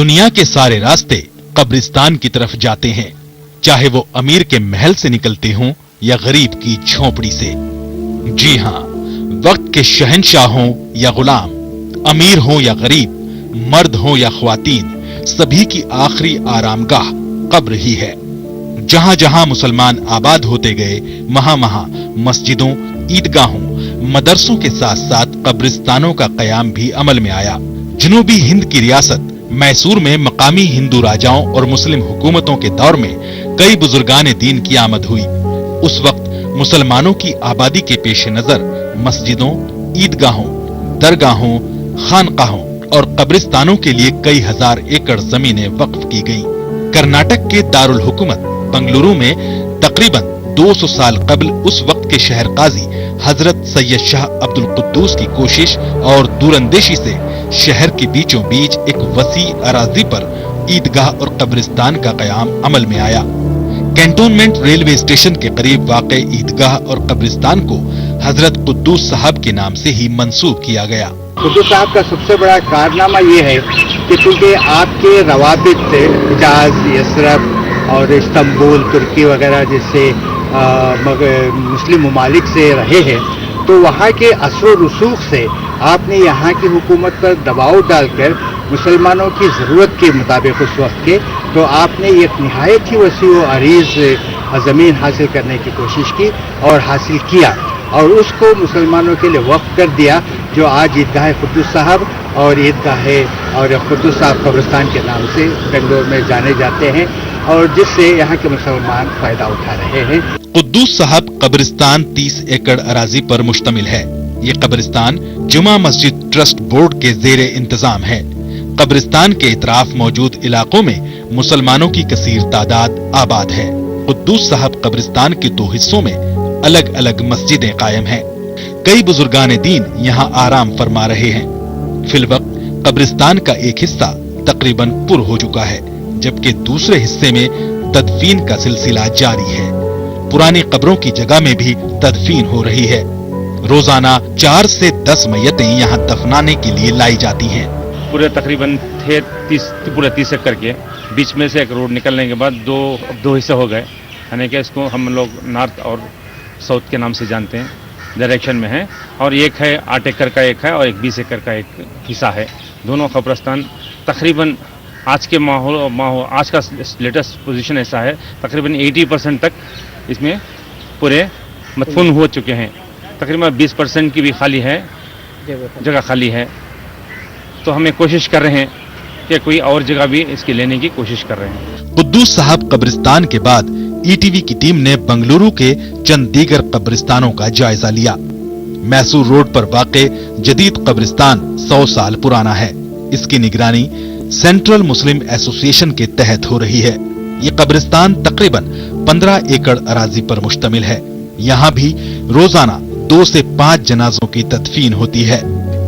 दुनिया के सारे रास्ते कब्रिस्तान की तरफ जाते हैं, चाहे वो अमीर के महल से निकलते हों या गरीब की झोपड़ी से। जी हां, वक्त के शहंशाह हों या गुलाम, अमीर हों या गरीब, मर्द हों या ख्वातीन, सभी की आखिरी आरामगाह कब्र ही है। जहां जहां मुसलमान आबाद होते गए, वहां वहां मस्जिदों, ईदगाहों, मदरसों के साथ साथ कब्रिस्तानों का कयाम भी अमल में आया। जनूबी हिंद की रियासत मैसूर में मकामी हिंदू राजाओं और मुस्लिम हुकूमतों के दौर में कई बुजुर्गान दीन की आमद हुई। उस वक्त मुसलमानों की आबादी के पेश नजर मस्जिदों, ईदगाहों, दरगाहों, खानकाहों और कब्रिस्तानों के लिए कई हजार एकड़ जमीनें वक्फ की गईं। कर्नाटक के दारुल हुकूमत बंगलुरु में तकरीबन 200 साल कबल उस वक्त के शहर काजी हजरत सैयद शाह अब्दुल कुद्दूस की कोशिश और दूरंदेशी से शहर के बीचों बीच एक वसी अराजी पर ईदगाह और कब्रिस्तान का कयाम अमल में आया। कैंटोनमेंट रेलवे स्टेशन के करीब वाक़ ईदगाह और कब्रिस्तान को हजरत कुद्दूस साहब के नाम से ही मंसूब किया गया। कुद्दूस साहब का सबसे बड़ा कारनामा ये है कि चूंकि आपके रवाबित हिजाज, यसरफ और इस्तांबुल, तुर्की वगैरह जैसे मुस्लिम ममालिक से रहे हैं, तो वहाँ के असर रसूख से आपने यहाँ की हुकूमत पर दबाव डालकर मुसलमानों की ज़रूरत के मुताबिक उस वक्त के, तो आपने एक नहायत ही वसी व अरीज़ ज़मीन हासिल करने की कोशिश की और हासिल किया और उसको मुसलमानों के लिए वक्फ कर दिया, जो आज ईदगाह कुद्दूस साहब और ईदगाह और कुद्दूस साहब कब्रिस्तान के नाम से बेंगलोर में जाने जाते हैं और जिससे यहाँ के मुसलमान फायदा उठा रहे हैं। कुद्दूस साहब कब्रिस्तान 30 एकड़ अराजी पर मुश्तमिल है। ये कब्रिस्तान जुमा मस्जिद ट्रस्ट बोर्ड के जेरे इंतजाम है। कब्रिस्तान के इतराफ मौजूद इलाकों में मुसलमानों की कसीर तादाद आबाद है। कुद्दूस साहब कब्रिस्तान के 2 हिस्सों में अलग अलग मस्जिदें कायम हैं। कई बुजुर्गान दीन यहाँ आराम फरमा रहे हैं। फिलवक्त कब्रिस्तान का एक हिस्सा तकरीबन पुर हो चुका है, जबकि दूसरे हिस्से में तदफीन का सिलसिला जारी है। पुरानी कब्रों की जगह में भी तदफीन हो रही है। रोजाना 4 से 10 मैयतें यहाँ दफनाने के लिए लाई जाती हैं। पूरे तकरीबन थे 30 एकड़ के बीच में से एक रोड निकलने के बाद दो हिस्से हो गए, यानी कि इसको हम लोग नॉर्थ और साउथ के नाम से जानते हैं, डायरेक्शन में है। और एक है 8 एकड़ का एक है और एक 20 एकड़ का एक हिस्सा है। दोनों कब्रिस्तान तकरीबन आज के माहौल आज का लेटेस्ट पोजीशन ऐसा है, तकरीबन 80% तक इसमें पूरे मदफून हो चुके हैं। तकरीबन 20% की भी खाली है, जगह खाली है। तो हमें कोशिश कर रहे हैं कि कोई और जगह भी इसकी लेने की कोशिश कर रहे हैं। कुद्दूस साहब कब्रिस्तान के बाद ईटीवी की टीम ने बंगलुरु के चंद दीगर कब्रिस्तानों का जायजा लिया। मैसूर रोड पर वाक़े जदीद कब्रिस्तान 100 साल पुराना है। इसकी निगरानी सेंट्रल मुस्लिम एसोसिएशन के तहत हो रही है। ये कब्रिस्तान तकरीबन 15 एकड़ अराजी पर मुश्तमिल है। यहाँ भी रोजाना 2 से 5 जनाजों की तदफीन होती है।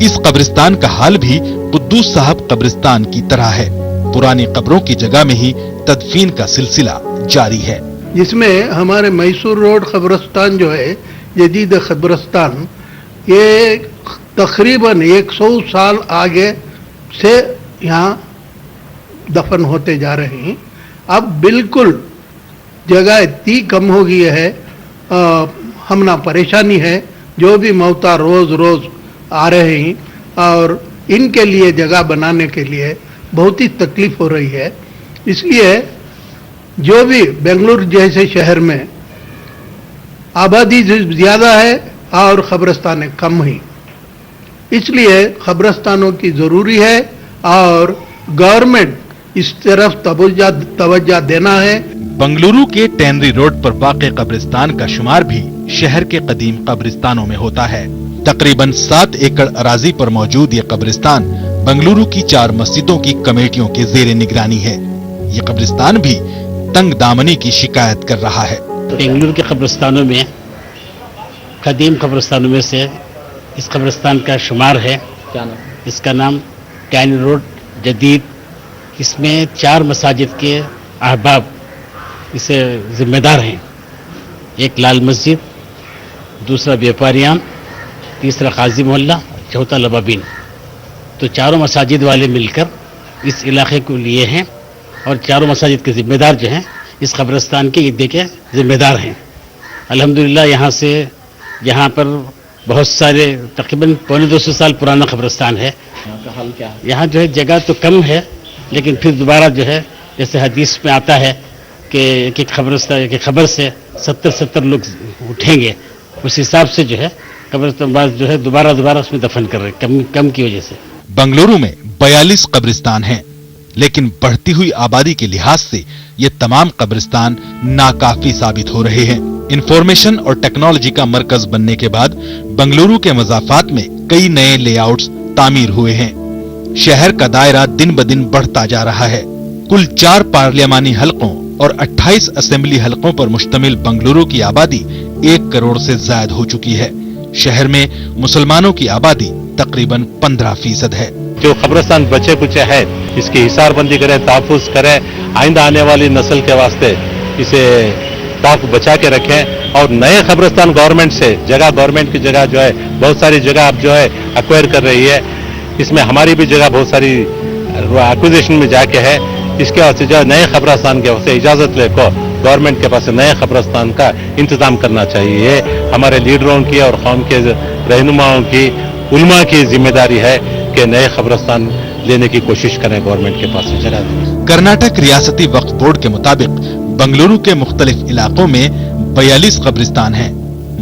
इस कब्रिस्तान का हाल भी कुद्दूस साहब कब्रिस्तान की तरह है। पुरानी कब्रों की जगह में ही तदफीन का सिलसिला जारी है। जिसमें हमारे मैसूर रोड कब्रिस्तान जो है, जदीद कब्रिस्तान, ये तकरीबन 100 साल आगे से यहाँ दफन होते जा रहे हैं। अब बिल्कुल जगह इतनी कम हो गई है, हम ना परेशानी है, जो भी मौता रोज रोज आ रहे हैं और इनके लिए जगह बनाने के लिए बहुत ही तकलीफ हो रही है। इसलिए जो भी बेंगलुरु जैसे शहर में आबादी ज़्यादा है और कब्रिस्तान कम ही, इसलिए कब्रिस्तानों की ज़रूरी है और गवर्नमेंट इस तरफ तवज्जो देना है। बंगलुरु के टेनरी रोड पर वाक़े कब्रिस्तान का शुमार भी शहर के कदीम कब्रिस्तानों में होता है। तकरीबन 7 एकड़ अराजी पर मौजूद ये कब्रिस्तान बंगलुरु की 4 मस्जिदों की कमेटियों के जेरे निगरानी है। ये कब्रिस्तान भी तंग दामनी की शिकायत कर रहा है। बेंगलुरु के कब्रिस्तानों में कदीम कब्रिस्तानों में से इस कब्रिस्तान का शुमार है। क्या नाम? इसका नाम टेनरी रोड जदीद। इसमें 4 मसाजिद के अहबाब इसे जिम्मेदार हैं। एक लाल मस्जिद, दूसरा व्यापारियान, तीसरा काजी मोहल्ला, चौथा लबाबीन। तो चारों मसाजिद वाले मिलकर اس علاقے کو لیے ہیں اور چاروں مساجد کے ذمہ دار جو ہیں اس قبرستان کے عیدگاہ کے ذمہ دار ہیں. الحمدللہ یہاں پر بہت سارے تقریباً 250 سال پرانا قبرستان ہے. یہاں کا حال کیا ہے؟ یہاں جو ہے جگہ تو کم ہے لیکن پھر دوبارہ جو ہے جیسے حدیث میں آتا ہے کہ ایک قبرستان کی خبر سے 70 لوگ اٹھیں گے، اس حساب سے جو ہے قبرستان بعض جو ہے دوبارہ اس میں دفن کر رہے ہیں کم کی وجہ سے. بنگلورو میں 42 قبرستان ہیں، لیکن بڑھتی ہوئی آبادی کے لحاظ سے یہ تمام قبرستان ناکافی ثابت ہو رہے ہیں. انفارمیشن اور ٹیکنالوجی کا مرکز بننے کے بعد بنگلورو کے مضافات میں کئی نئے لے آؤٹس تعمیر ہوئے ہیں. شہر کا دائرہ دن بدن بڑھتا جا رہا ہے. کل 4 پارلیمانی حلقوں اور 28 اسمبلی حلقوں پر مشتمل بنگلورو کی آبادی 1 کروڑ سے زائد ہو چکی ہے. شہر میں مسلمانوں کی آبادی تقریباً 15% ہے. جو قبرستان بچے کچے ہے اس کی حصار بندی کرے، تحفظ کرے، آئندہ آنے والی نسل کے واسطے اسے بچا کے رکھیں. اور نئے قبرستان گورنمنٹ کی جگہ جو ہے بہت ساری جگہ اب جو ہے ایکوائر کر رہی ہے. اس میں ہماری بھی جگہ بہت ساری ایکوزیشن میں جا کے ہے. اس کے واسطے جو ہے نئے قبرستان کے واسطے اجازت لے کو گورنمنٹ کے پاس نئے قبرستان کا انتظام کرنا چاہیے. ہمارے لیڈروں کی اور قوم کے رہنماؤں کی، علماء کی ذمہ داری ہے کہ نئے قبرستان لینے کی کوشش کریں، گورنمنٹ کے پاس جگہ دیں. کرناٹک ریاستی وقف بورڈ کے مطابق بنگلورو کے مختلف علاقوں میں 42 قبرستان ہیں.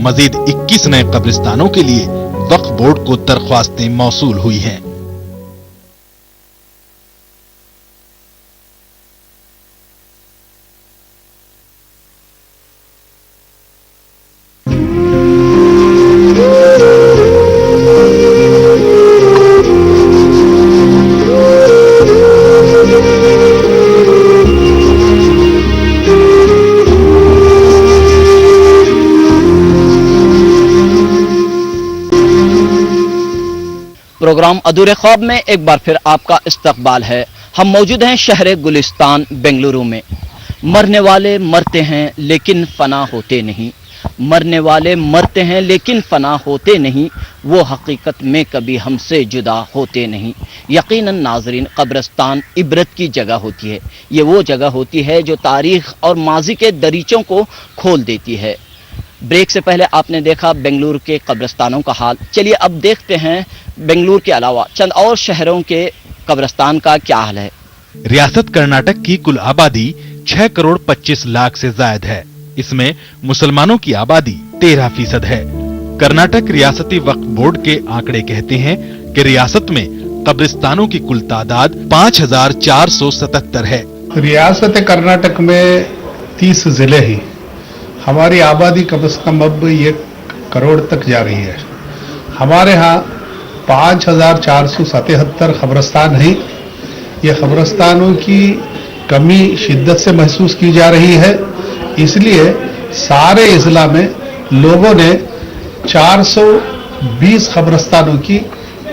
مزید 21 نئے قبرستانوں کے لیے وقف بورڈ کو درخواستیں موصول ہوئی ہیں. پروگرام ادھورے خواب میں ایک بار پھر آپ کا استقبال ہے. ہم موجود ہیں شہر گلستان بنگلورو میں. مرنے والے مرتے ہیں لیکن فنا ہوتے نہیں. مرنے والے مرتے ہیں لیکن فنا ہوتے نہیں. وہ حقیقت میں کبھی ہم سے جدا ہوتے نہیں. یقیناً ناظرین، قبرستان عبرت کی جگہ ہوتی ہے. یہ وہ جگہ ہوتی ہے جو تاریخ اور ماضی کے دریچوں کو کھول دیتی ہے. بریک سے پہلے آپ نے دیکھا بنگلور کے قبرستانوں کا حال. چلیے اب دیکھتے ہیں بنگلور کے علاوہ چند اور شہروں کے قبرستان کا کیا حال ہے. ریاست کرناٹک کی کل آبادی 6 کروڑ 25 لاکھ سے زائد ہے. اس میں مسلمانوں کی آبادی 13% ہے. کرناٹک ریاستی وقف بورڈ کے آنکڑے کہتے ہیں کہ ریاست میں قبرستانوں کی کل تعداد 5477 ہے. ریاست کرناٹک میں 30 ضلع ہیں. ہماری آبادی کم از کم اب 1 کروڑ تک جا رہی ہے. ہمارے ہاں 5477 قبرستان ہیں. یہ قبرستانوں کی کمی شدت سے محسوس کی جا رہی ہے. اس لیے سارے اضلاع میں لوگوں نے 420 قبرستانوں کی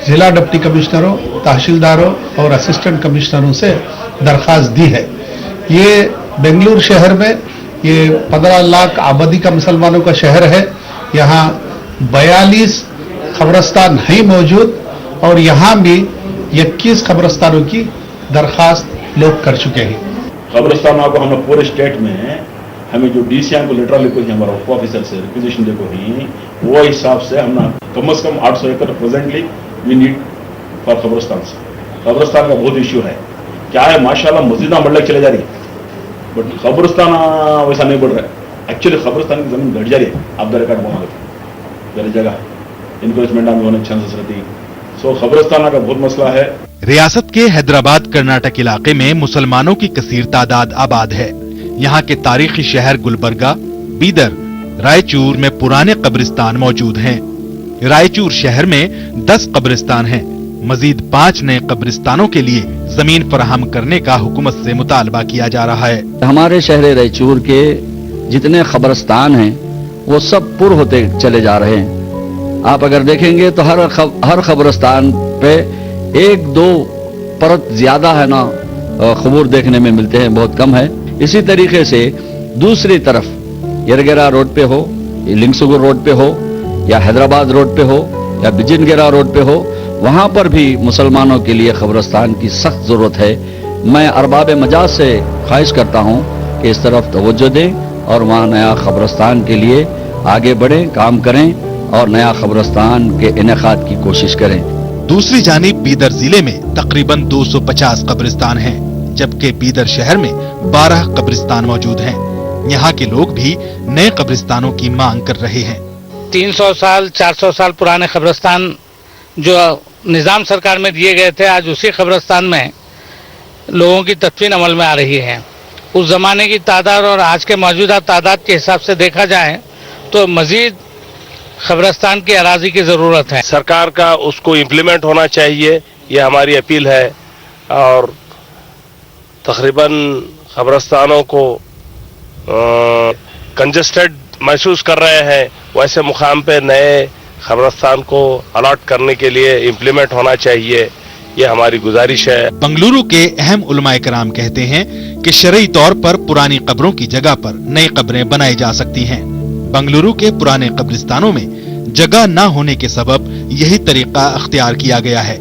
ضلع ڈپٹی کمشنروں، تحصیلداروں اور اسسٹنٹ کمشنروں سے درخواست دی ہے. یہ بنگلور شہر میں یہ 15 لاکھ آبادی کا مسلمانوں کا شہر ہے. یہاں 42 قبرستان ہیں موجود اور یہاں بھی 21 قبرستانوں کی درخواست لوگ کر چکے ہیں. قبرستانوں کو ہم نے پورے اسٹیٹ میں ہمیں جو ڈی سی کو لیٹر لکھو ہیں ہمارا آفیسر سے ریکویزیشن دیکھو ہیں وہ حساب سے ہم نے کم از کم 800 ایکڑ پریزنٹلی وی نیڈ فار قبرستان سے. قبرستان کا بہت ایشو ہے. کیا ہے ماشاءاللہ مسجدیں بڑھنے چلے جا رہی ہے بٹ قبرستان ویسا نہیں بڑھ رہا ہے. ایکچولی قبرستان کی زمین گھٹ جا رہی ہے. آپ دا ریکارڈ بنا لیتے میری جگہ انکریجمنٹ میں ہونے چانسز رہتی. سو قبرستان کا بہت مسئلہ ہے. ریاست کے حیدرآباد کرناٹک علاقے میں مسلمانوں کی کثیر تعداد آباد ہے. یہاں کے تاریخی شہر گلبرگہ، بیدر، رائے چور میں پرانے قبرستان موجود ہیں. رائے چور شہر میں 10 قبرستان ہیں. مزید 5 نئے قبرستانوں کے لیے زمین فراہم کرنے کا حکومت سے مطالبہ کیا جا رہا ہے. ہمارے شہر رائے چور کے جتنے قبرستان ہیں وہ سب پر ہوتے چلے جا رہے ہیں. آپ اگر دیکھیں گے تو ہر قبرستان پہ 1-2 پرت زیادہ ہے نا قبور دیکھنے میں ملتے ہیں، بہت کم ہے. اسی طریقے سے دوسری طرف یرگیرا روڈ پہ ہو، لنگسگور روڈ پہ ہو، یا حیدرآباد روڈ پہ ہو، یا بجن گیرا روڈ پہ ہو، वहाँ पर भी मुसलमानों के लिए कब्रिस्तान की सख्त ज़रूरत है। मैं अरबाब मजाज से ख्वाहिश करता हूँ कि इस तरफ तवज्जो दें और वहाँ नया कब्रिस्तान के लिए आगे बढ़ें, काम करें और नया कब्रिस्तान के इनेकाद की कोशिश करें। दूसरी जानिब बीदर जिले में तकरीबन 250 कब्रिस्तान हैं, जबकि बीदर शहर में 12 कब्रिस्तान मौजूद हैं। यहाँ के लोग भी नए कब्रिस्तानों की मांग कर रहे हैं। 300 साल 400 साल पुराने कब्रिस्तान जो निज़ाम सरकार में दिए गए थे, आज उसी कब्रिस्तान में लोगों की तदफीन अमल में आ रही है। उस ज़माने की तादाद और आज के मौजूदा तादाद के हिसाब से देखा जाए तो मज़ीद कब्रिस्तान की अराजी की ज़रूरत है। सरकार का उसको इम्प्लीमेंट होना चाहिए, ये हमारी अपील है। और तकरीबन कब्रिस्तानों को कंजस्टेड महसूस कर रहे हैं, वैसे मुकाम पे नए कब्रिस्तान को अलॉट करने के लिए इम्प्लीमेंट होना चाहिए, ये हमारी गुजारिश है। बंगलुरु के अहम उलमाए कराम कहते हैं कि शरई तौर पर पुरानी कब्रों की जगह पर नई कब्रें बनाई जा सकती हैं। बंगलुरु के पुराने कब्रिस्तानों में जगह न होने के सबब यही तरीका अख्तियार किया गया है,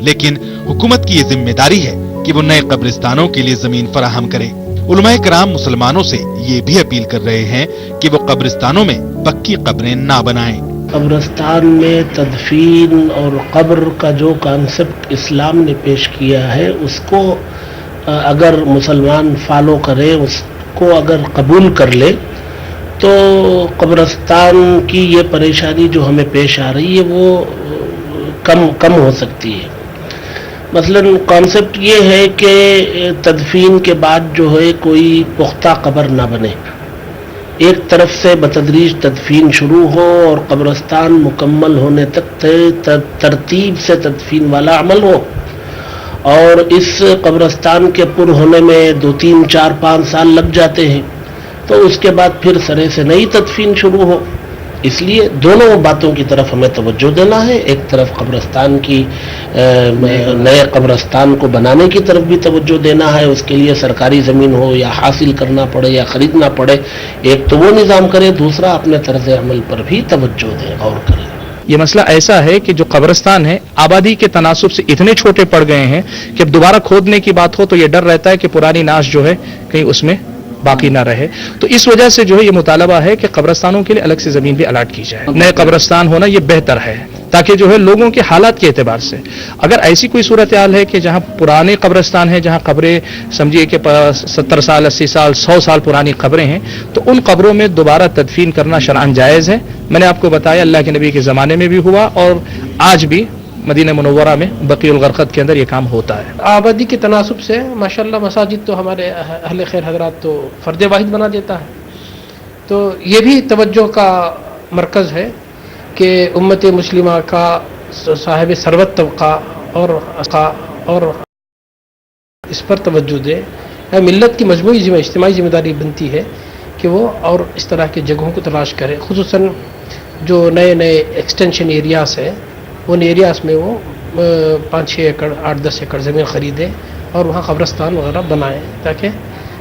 लेकिन हुकूमत की ये जिम्मेदारी है कि वो नए कब्रिस्तानों के लिए जमीन फराहम करे। उलमाए कराम मुसलमानों से ये भी अपील कर रहे हैं कि वो कब्रिस्तानों में पक्की कब्रें ना बनाएं। कब्रिस्तान में तदफीन और कब्र का जो कॉन्सेप्ट इस्लाम ने पेश किया है, उसको अगर मुसलमान फॉलो करे, उसको अगर कबूल कर ले, तो कब्रिस्तान की ये परेशानी जो हमें पेश आ रही है वो कम हो सकती है। मसलन कॉन्सेप्ट ये है कि तदफीन के बाद जो है कोई पुख्ता कब्र ना बने, एक तरफ से बतदरीज तदफीन शुरू हो और कब्रिस्तान मुकम्मल होने तक तरतीब से तदफीन वाला अमल हो, और इस कब्रिस्तान के पुर होने में 2, 3, 4, 5 साल लग जाते हैं, तो उसके बाद फिर सरे से नई तदफीन शुरू हो। इसलिए दोनों बातों की तरफ हमें तवज्जो देना है। एक तरफ कब्रिस्तान की नए कब्रिस्तान को बनाने की तरफ भी तवज्जो देना है, उसके लिए सरकारी ज़मीन हो या हासिल करना पड़े या ख़रीदना पड़े, एक तो वो निज़ाम करे, दूसरा अपने तर्ज़ अमल पर भी तवज्जो दें और करें। ये मसला ऐसा है कि जो कब्रिस्तान है आबादी के तनासुब से इतने छोटे पड़ गए हैं कि अब दोबारा खोदने की बात हो तो ये डर रहता है कि पुरानी नाश जो है कहीं उसमें बाकी ना रहे। तो इस वजह से जो है ये मुतालबा है कि कब्रिस्तानों के लिए अलग से जमीन भी अलाट की जाए। नए कब्रिस्तान होना ये बेहतर है, ताकि जो है लोगों के हालात के एतबार से, अगर ऐसी कोई सूरत हाल है कि जहां पुराने कब्रिस्तान है, जहां कब्रें समझिए कि 70 साल 80 साल 100 साल पुरानी कब्रें हैं, तो उन कब्रों में दोबारा तदफीन करना शरअन जायज़ है। मैंने आपको बताया अल्लाह के नबी के ज़माने में भी हुआ और आज भी मदीना मुनव्वरा में बकीउल गरक़द के अंदर ये काम होता है। आबादी के तनासुब से माशाअल्लाह मसाजिद तो हमारे अहले खैर हजरात तो फ़र्द वाहिद बना देता है, तो ये भी तवज्जो का मरकज़ है कि उम्मत मुस्लिमा का साहिब सरवत तबका और इस पर तवज्जो दे। मिल्लत की मजमूई इज्तिमाई जिम्मेदारी बनती है कि वो और इस तरह की जगहों को तलाश करे, खुसूसन जो नए नए एक्सटेंशन एरियाज़ है, उन एरियाज़ में वो 5-6 एकड़ 8-10 एकड़ ज़मीन ख़रीदे और वहाँ कब्रिस्तान वगैरह बनाएं, ताकि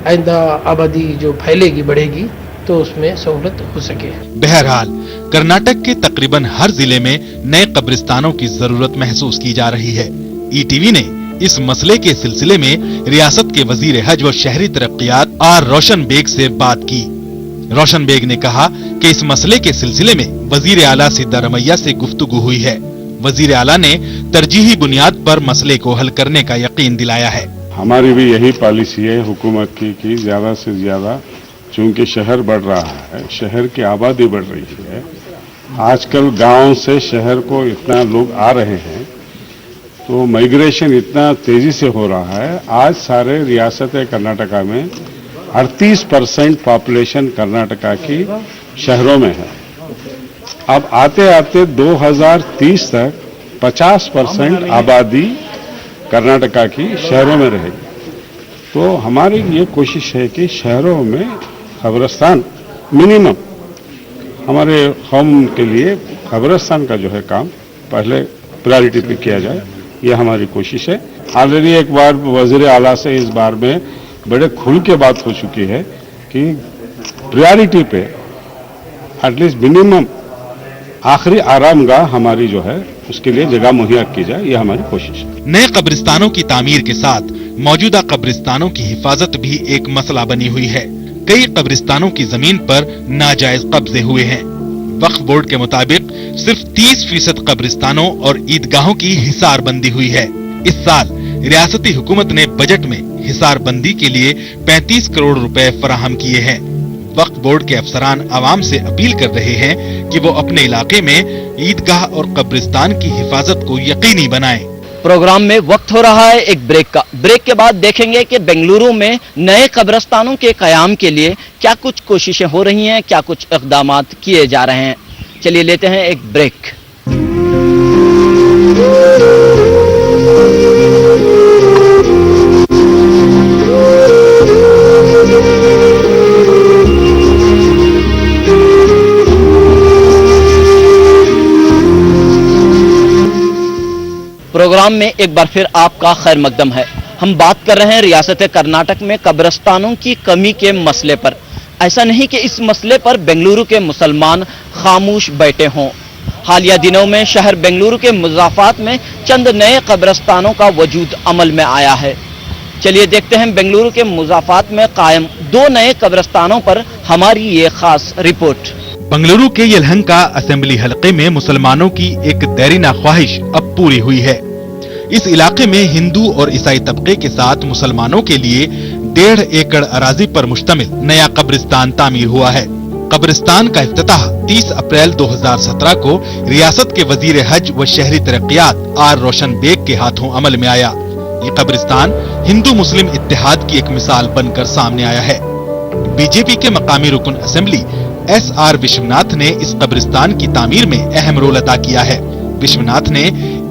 आइंदा आबादी जो फैलेगी बढ़ेगी तो उसमें सहूलत हो सके। बहरहाल कर्नाटक के तकरीबन हर जिले में नए कब्रिस्तानों की जरूरत महसूस की जा रही है। ईटीवी ने इस मसले के सिलसिले में रियासत के वजीर हज व शहरी तरक्कियात आर रोशन बेग से बात की। रोशन बेग ने कहा कि इस मसले के सिलसिले में वजीर आला सिद्धारमैया से गुफ्तगू हुई है। वजीर आला ने तरजीही बुनियाद पर मसले को हल करने का यकीन दिलाया है। हमारी भी यही पॉलिसी है हुकूमत की कि ज्यादा से ज्यादा, चूंकि शहर बढ़ रहा है, शहर की आबादी बढ़ रही है, आजकल गांव से शहर को इतना लोग आ रहे हैं, तो माइग्रेशन इतना तेजी से हो रहा है। आज सारे रियासत कर्नाटका में 38% पॉपुलेशन कर्नाटका की शहरों में है। अब आते आते 2030 तक 50% आबादी कर्नाटका की शहरों में रहेगी। तो हमारी ये कोशिश है कि शहरों में कब्रिस्तान मिनिमम, हमारे कौम के लिए कब्रिस्तान का जो है काम पहले प्रायोरिटी पे किया जाए, ये हमारी कोशिश है। ऑलरेडी एक बार वजीर आला से इस बार में बड़े खुल के बात हो चुकी है कि प्रायोरिटी पे एटलीस्ट मिनिमम आखिरी आरामगाह हमारी जो है उसके लिए जगह मुहैया की जाए, यह हमारी कोशिश है। नए कब्रिस्तानों की तामीर के साथ मौजूदा कब्रिस्तानों की हिफाजत भी एक मसला बनी हुई है। कई कब्रिस्तानों की जमीन पर नाजायज कब्जे हुए हैं। वक्फ बोर्ड के मुताबिक सिर्फ 30% कब्रिस्तानों और ईदगाहों की हिसारबंदी हुई है। इस साल रियासती हुकूमत ने बजट में हिसारबंदी के लिए 35 करोड़ रुपए फराहम किए हैं। वक्फ बोर्ड के अफसरान आवाम से अपील कर रहे हैं कि वो अपने इलाके में ईदगाह और कब्रिस्तान की हिफाजत को यकीनी बनाएं। प्रोग्राम में वक्त हो रहा है एक ब्रेक का। ब्रेक के बाद देखेंगे कि बेंगलुरु में नए कब्रिस्तानों के कयाम के लिए क्या कुछ कोशिशें हो रही हैं, क्या कुछ इक़दामात किए जा रहे हैं। चलिए लेते हैं एक ब्रेक। प्रोग्राम में एक बार फिर आपका खैर मकदम है। हम बात कर रहे हैं रियासत कर्नाटक में कब्रिस्तानों की कमी के मसले पर। ऐसा नहीं कि इस मसले पर बेंगलुरु के मुसलमान खामोश बैठे हों। हालिया दिनों में शहर बेंगलुरु के मुजाफात में चंद नए कब्रिस्तानों का वजूद अमल में आया है। चलिए देखते हैं बेंगलुरु के मुजाफात में कायम 2 नए कब्रिस्तानों पर हमारी ये खास रिपोर्ट। बेंगलुरु के यलहंका असेंबली हलके में मुसलमानों की एक देरीना ख्वाहिश अब पूरी हुई है। इस इलाके में हिंदू और ईसाई तबके के साथ मुसलमानों के लिए 1.5 एकड़ अराजी पर मुश्तमिल नया कब्रिस्तान तामीर हुआ है। कब्रिस्तान का इफ्तिताह 30 अप्रैल 2017 को रियासत के वजीर हज व शहरी तरक्कियात आर रोशन बेग के हाथों अमल में आया। ये कब्रिस्तान हिंदू मुस्लिम इत्तेहाद की एक मिसाल बनकर सामने आया है। बीजेपी के मकामी रुकन असेंबली SR विश्वनाथ ने इस कब्रिस्तान की तामीर में अहम रोल अदा किया है। विश्वनाथ ने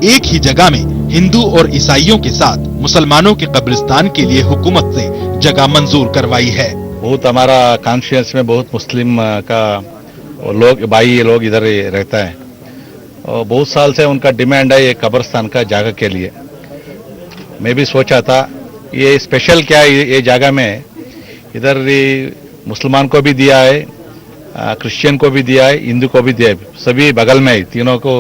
एक ही जगह में हिंदू और ईसाइयों के साथ मुसलमानों के कब्रिस्तान के लिए हुकूमत से जगह मंजूर करवाई है। बहुत हमारा कॉन्स्टिट्यूंस में बहुत मुस्लिम का लोग भाई लोग इधर ही रहता है और बहुत साल से उनका डिमांड है ये कब्रिस्तान का जगह के लिए। मैं भी सोचा था ये स्पेशल क्या है ये जगह में, इधर मुसलमान को भी दिया है, क्रिश्चियन को भी दिया है, हिंदू को भी दिया है, सभी बगल में ही तीनों को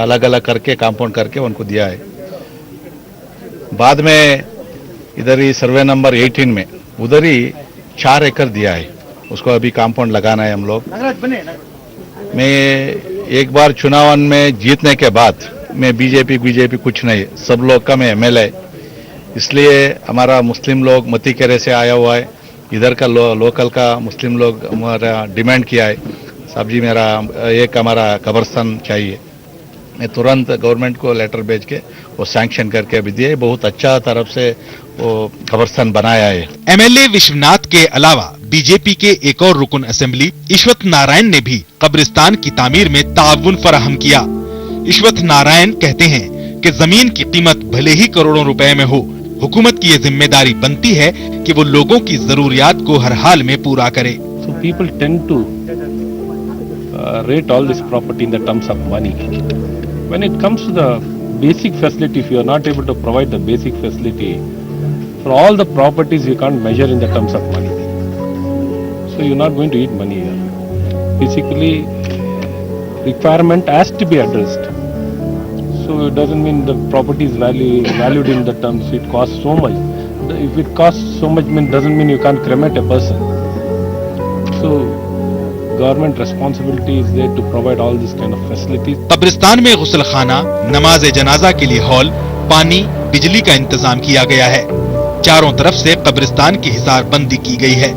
अलग अलग करके कंपाउंड करके उनको दिया है। बाद में इधर ही सर्वे नंबर 18 में उधर ही 4 एकड़ दिया है, उसको अभी कंपाउंड लगाना है हम लोग। मैं एक बार चुनाव में जीतने के बाद मैं बीजेपी कुछ नहीं, सब लोग का मैं MLA, इसलिए हमारा मुस्लिम लोग मतीकेरे से आया हुआ है। इधर का लोकल का मुस्लिम लोग हमारा डिमांड किया है, साहब जी मेरा एक हमारा कब्रिस्तान चाहिए। मैं तुरंत गवर्नमेंट को लेटर भेज के वो सैंक्शन करके अभी दिए। बहुत अच्छा तरफ से वो कब्रिस्तान बनाया है। MLA विश्वनाथ के अलावा बीजेपी के एक और रुकन असेंबली ईश्वत नारायण ने भी कब्रिस्तान की तामीर में ताउन फराहम किया। ईश्वत नारायण कहते हैं कि जमीन की कीमत भले ही करोड़ों रुपए में हो, हुकूमत की ये जिम्मेदारी बनती है कि वो लोगों की जरूरियात को हर हाल में पूरा करे। So people tend to rate all this property in the terms of money. When it comes to the basic facility, if you are not able to provide the basic facility for all the properties, you can't measure in the terms of money. So you're not going to eat money here. Basically, requirement has to be addressed. So it doesn't mean the property is valued in the terms it costs so much. If it costs so much, doesn't mean you can't cremate a person. So government responsibility is there to provide all this kind of facilities. कब्रिस्तान में गुस्ल खाना, नमाज जनाजा के लिए hall, पानी, बिजली का इंतजाम किया गया है। चारों तरफ से कब्रिस्तान की हिसारबंदी की गई है।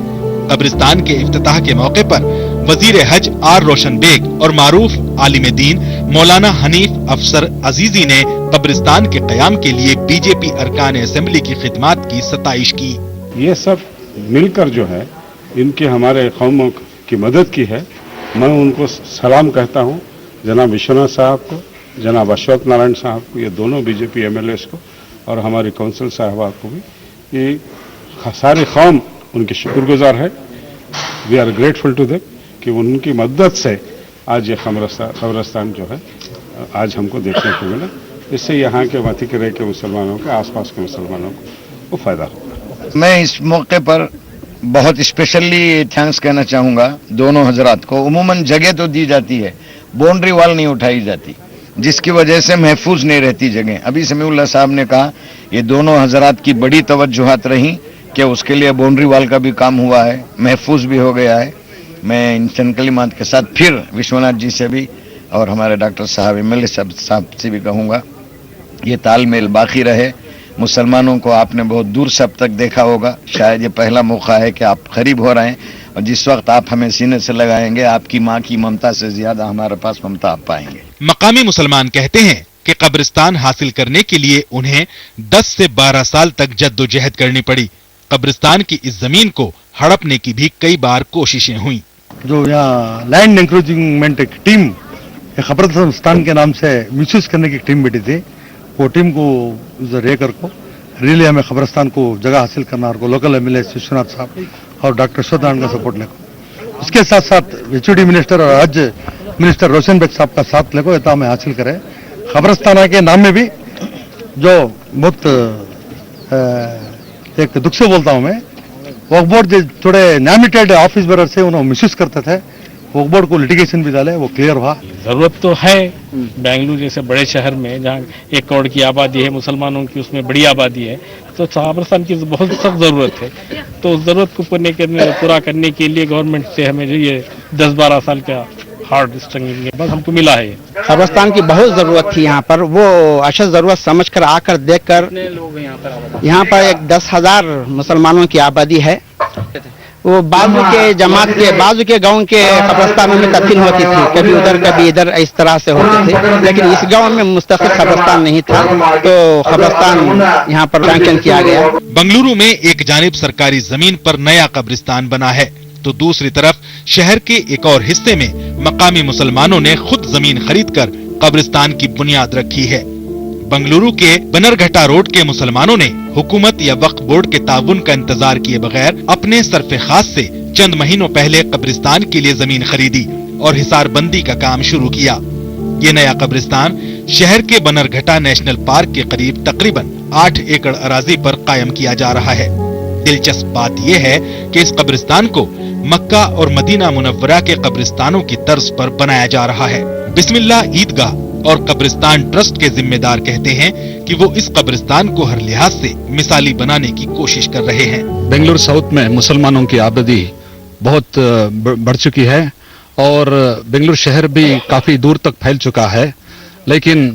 कब्रिस्तान के इफ्तिताह के मौके पर वजीर हज आर रोशन बेग और मारूफ आलिम दीन मौलाना हनीफ अफसर अजीजी ने कब्रिस्तान के कयाम के लिए बीजेपी अरकान असेंबली की खिदमात की सताइश की। ये सब मिलकर जो है इनके हमारे कौमों की मदद की है। मैं उनको सलाम कहता हूँ, जनाब विश्वनाथ साहब को, जनाब अश्वथ नारायण साहब को, ये दोनों बीजेपी MLAs को और हमारी काउंसिल साहबा को भी, ये सारी कौम उनकी शुक्रगुजार है। We are grateful to them कि उनकी मदद से आज ये कब्रिस्तान जो है आज हमको देखने को मिला। इससे यहाँ के मतीकेरे के मुसलमानों के आसपास के मुसलमानों को वो फायदा होगा। मैं इस मौके पर बहुत स्पेशली थैंक्स कहना चाहूँगा दोनों हजरात को। उमूमन जगह तो दी जाती है, बाउंड्री वॉल नहीं उठाई जाती। جس کی وجہ سے محفوظ نہیں رہتی جگہ. ابھی سمیع اللہ صاحب نے کہا یہ دونوں حضرات کی بڑی توجہات رہیں کہ اس کے لیے باؤنڈری وال کا بھی کام ہوا ہے, محفوظ بھی ہو گیا ہے. میں ان چند کلمات کے ساتھ پھر وشوناتھ جی سے بھی اور ہمارے ڈاکٹر صاحب MLA صاحب سے بھی کہوں گا یہ تال میل باقی رہے. مسلمانوں کو آپ نے بہت دور سے اب تک دیکھا ہوگا, شاید یہ پہلا موقع ہے کہ آپ قریب ہو رہے ہیں, اور جس وقت آپ ہمیں سینے سے لگائیں گے آپ کی ماں کی ممتا سے زیادہ ہمارے پاس ممتا آپ پائیں گے. مقامی مسلمان کہتے ہیں کہ قبرستان حاصل کرنے کے لیے انہیں 10 سے 12 سال تک جدوجہد کرنی پڑی. قبرستان کی اس زمین کو ہڑپنے کی بھی کئی بار کوششیں ہوئیں. جو یہاں لینڈ انکروچمنٹ ایک ٹیم قبرستان کے نام سے مس یوز کرنے کی ٹیم بیٹھی تھی, وہ ٹیم کو رے کر کو ریلی ہمیں قبرستان کو جگہ حاصل کرنا اور لوکل MLA وشوناتھ صاحب اور ڈاکٹر شوتان کا سپورٹ لے کو, اس کے ساتھ ساتھ HOD منسٹر اور حج منسٹر روشن بیگ صاحب کا ساتھ لے کو یہ ہمیں حاصل کرے. قبرستان کے نام میں بھی جو بہت ایک دکھ سے بولتا ہوں میں, وقف بورڈ تھوڑے نامیٹیڈ آفس بیرر سے انہوں مس یوز کرتے تھے, وقف بورڈ کو لٹیگیشن بھی ڈالے, وہ کلیئر ہوا. ضرورت تو ہے بنگلور جیسے بڑے شہر میں جہاں 1 کروڑ کی آبادی ہے, مسلمانوں کی اس میں بڑی آبادی ہے, تو قبرستان کی بہت سخت ضرورت ہے. تو اس ضرورت کو پورا کرنے کے لیے گورنمنٹ سے ہمیں جو یہ 10-12 سال کا ہارڈ اسٹرگلنگ بس ہم کو ملا ہے. قبرستان کی بہت ضرورت تھی یہاں پر, وہ اشد ضرورت سمجھ کر آ کر دیکھ کر. یہاں پر ایک 10,000 مسلمانوں کی آبادی ہے. وہ بازو کے جماعت کے بازو کے گاؤں کے قبرستانوں میں تدفین ہوتی تھی, کبھی ادھر کبھی ادھر, اس طرح سے ہوتے تھے. لیکن اس گاؤں میں مستقل قبرستان نہیں تھا, تو قبرستان یہاں پر سینکشن کیا گیا. بنگلورو میں ایک جانب سرکاری زمین پر نیا قبرستان بنا ہے, تو دوسری طرف شہر کے ایک اور حصے میں مقامی مسلمانوں نے خود زمین خرید کر قبرستان کی بنیاد رکھی ہے. بنگلورو کے بنرگھٹا روڈ کے مسلمانوں نے حکومت یا وقف بورڈ کے تعاون کا انتظار کیے بغیر اپنے صرف خاص سے چند مہینوں پہلے قبرستان کے لیے زمین خریدی اور حصار بندی کا کام شروع کیا. یہ نیا قبرستان شہر کے بنرگھٹا نیشنل پارک کے قریب تقریباً 8 ایکڑ اراضی پر قائم کیا جا رہا ہے. دلچسپ بات یہ ہے کہ اس قبرستان کو مکہ اور مدینہ منورہ کے قبرستانوں کی طرز پر بنایا جا رہا ہے. بسم اللہ عیدگاہ اور قبرستان ٹرسٹ کے ذمہ دار کہتے ہیں کہ وہ اس قبرستان کو ہر لحاظ سے مثالی بنانے کی کوشش کر رہے ہیں. بنگلور ساؤتھ میں مسلمانوں کی آبادی بہت بڑھ چکی ہے اور بنگلور شہر بھی کافی دور تک پھیل چکا ہے, لیکن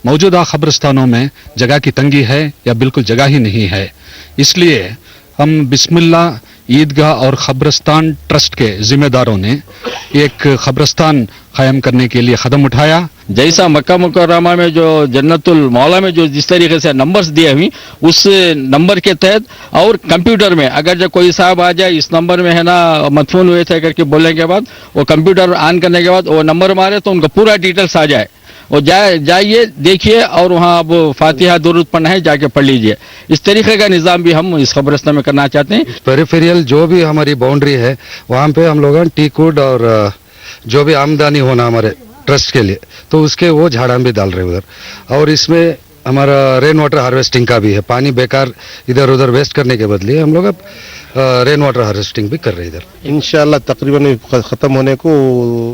موجودہ قبرستانوں میں جگہ کی تنگی ہے یا بالکل جگہ ہی نہیں ہے. اس لیے ہم بسم اللہ عیدگاہ اور قبرستان ٹرسٹ کے ذمہ داروں نے ایک قبرستان قائم کرنے کے لیے قدم اٹھایا. جیسا مکہ مکرمہ میں جو جنت المولا میں جو جس طریقے سے نمبرز دیے ہوئی, اس نمبر کے تحت اور کمپیوٹر میں اگر جب کوئی صاحب آ جائے اس نمبر میں ہے نا مدفون ہوئے تھے کر کے بولنے کے بعد وہ کمپیوٹر آن کرنے کے بعد وہ نمبر مارے تو ان کا پورا ڈیٹیلس آ جائے, اور جائیے دیکھیے اور وہاں اب فاتحہ درود پڑھنا ہے جا کے پڑھ لیجئے. اس طریقے کا نظام بھی ہم اس قبرستان میں کرنا چاہتے ہیں. پیریفیریل جو بھی ہماری باؤنڈری ہے وہاں پہ ہم لوگ ٹی کوڈ اور جو بھی آمدنی ہونا ہمارے ٹرسٹ کے لیے تو اس کے وہ جھاڑاں بھی ڈال رہے ادھر, اور اس میں ہمارا رین واٹر ہارویسٹنگ کا بھی ہے. پانی بیکار ادھر ادھر ویسٹ کرنے کے بدلے ہم لوگ اب رین واٹر ہارویسٹنگ بھی کر رہے ہیں ادھر. انشاءاللہ تقریباً ختم ہونے کو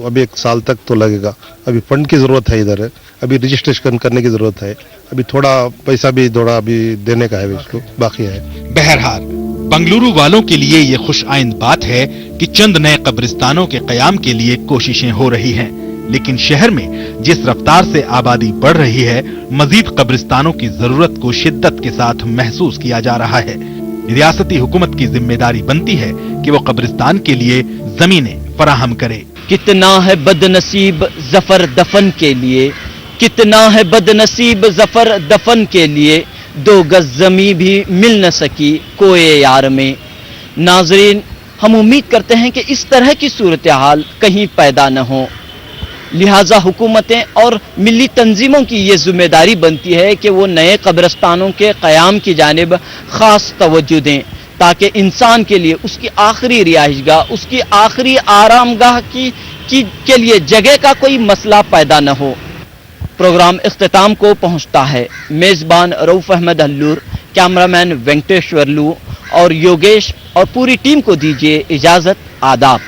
ابھی 1 سال تک تو لگے گا. ابھی فنڈ کی ضرورت ہے, ادھر ابھی رجسٹریشن کرنے کی ضرورت ہے, ابھی تھوڑا پیسہ بھی تھوڑا ابھی دینے کا ہے, اس کو باقی ہے. بہرحال بنگلورو والوں کے لیے یہ خوش آئند بات ہے کہ چند نئے قبرستانوں کے قیام کے لیے کوششیں ہو رہی ہیں, لیکن شہر میں جس رفتار سے آبادی بڑھ رہی ہے مزید قبرستانوں کی ضرورت کو شدت کے ساتھ محسوس کیا جا رہا ہے. ریاستی حکومت کی ذمہ داری بنتی ہے کہ وہ قبرستان کے لیے زمینیں فراہم کرے. کتنا ہے بد نصیب ظفر دفن کے لیے, کتنا ہے بد نصیب ظفر دفن کے لیے, 2 گز زمین بھی مل نہ سکی کوئے یار میں. ناظرین, ہم امید کرتے ہیں کہ اس طرح کی صورتحال کہیں پیدا نہ ہو, لہٰذا حکومتیں اور ملی تنظیموں کی یہ ذمہ داری بنتی ہے کہ وہ نئے قبرستانوں کے قیام کی جانب خاص توجہ دیں تاکہ انسان کے لیے اس کی آخری رہائش گاہ, اس کی آخری آرام گاہ کے لیے جگہ کا کوئی مسئلہ پیدا نہ ہو. پروگرام اختتام کو پہنچتا ہے. میزبان رؤف احمد ہلور, کیمرامین وینکٹیشور لو اور یوگیش اور پوری ٹیم کو دیجیے اجازت. آداب.